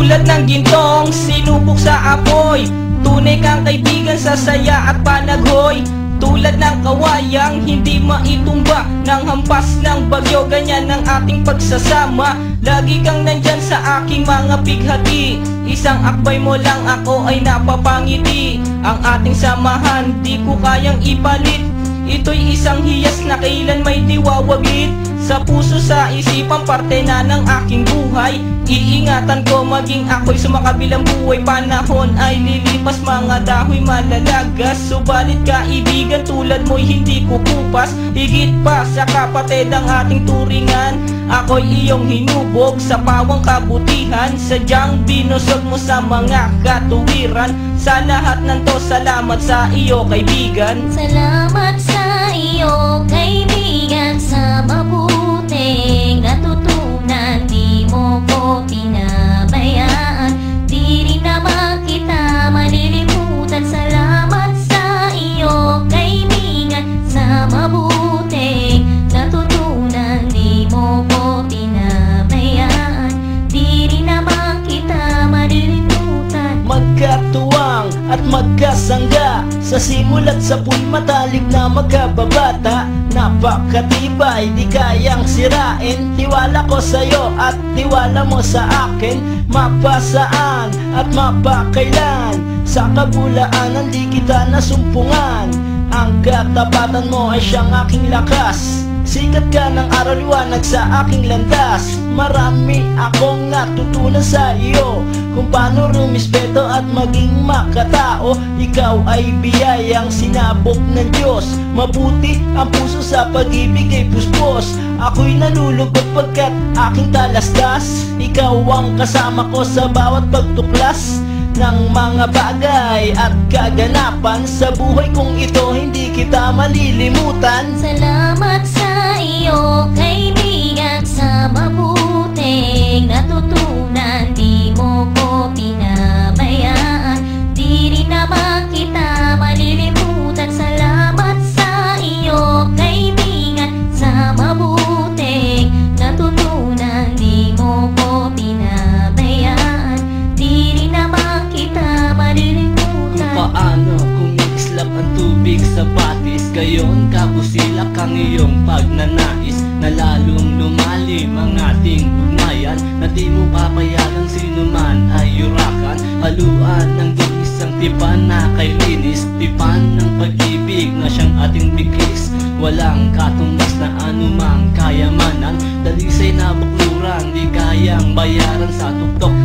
Tulad ng gintong sinubok sa apoy, tunay kang kaibigan sa saya at panaghoy. Tulad ng kawayang hindi maitumba ng hampas ng bagyo, ganyan ang ating pagsasama. Lagi kang nandyan sa aking mga bighati, isang akbay mo lang ako ay napapangiti. Ang ating samahan di ko kayang ipalit, ito'y isang hiyas na kailan may diwawaglit. Sa puso, sa isipan, parte na ng aking buhay. Iingatan ko maging ako'y sumakabilang buhay. Panahon ay lilipas, mga dahoy malalagas. Subalit kaibigan tulad mo'y hindi kukupas. Higit pa sa kapatid ang ating turingan, ako'y iyong hinubog sa pawang kabutihan. Sadyang binusog mo sa mga katuwiran. Sa lahat ng to, salamat sa iyo kaibigan. Salamat sa iyo kaibigan, sa mabuting natutunan. Di mo ko pinabayaan, di rin naman kita malilimutan. Salamat sa iyo kaibigan, sa mabuting natutunan. Di mo ko pinabayaan, di rin naman kita malilimutan. Magkatuwang at magkasangga, sa simula't sa po'y matalik na magkababata. Napakatibay, di kayang sirain. Tiwala ko sa'yo at tiwala mo sa akin. Mapasaan at mapakailan, sa kabulaanan di kita nasumpungan. Ang katapatan mo ay siyang aking lakas. Sikat ka ng araw, liwanag sa aking landas. Marami akong natutunan sa iyo, kung paano rumispeto at maging makatao. Ikaw ay biyayang sinabok ng Diyos. Mabuti ang puso sa pag-ibig ay puspos. Ako'y nalulugod pagkat aking talastas. Ikaw ang kasama ko sa bawat pagtuklas ng mga bagay at kaganapan. Sa buhay kong ito hindi kita malilimutan. Salamat sa iyo kaibigan, sa mabuting natutunan. Di mo ko pinabayaan, di rin naman kita malilimutan. Salamat sa iyo kaibigan, sa mabuting natutunan. Di mo ko pinabayaan, di rin naman kita malilimutan. Paano kung islap ang tubig sa batis, gayon kabusilak ang iyong pagnanais, na lalong lumalim ang ating ugnayan, na di mo papayagang sino man ay yurakan. Haluan ng isang tipan na kay linis, tipan ng pag-ibig na siyang ating bigkis. Walang katumbas na anumang kayamanan, dalisay na bukluran, di kayang bayaran sa tuktok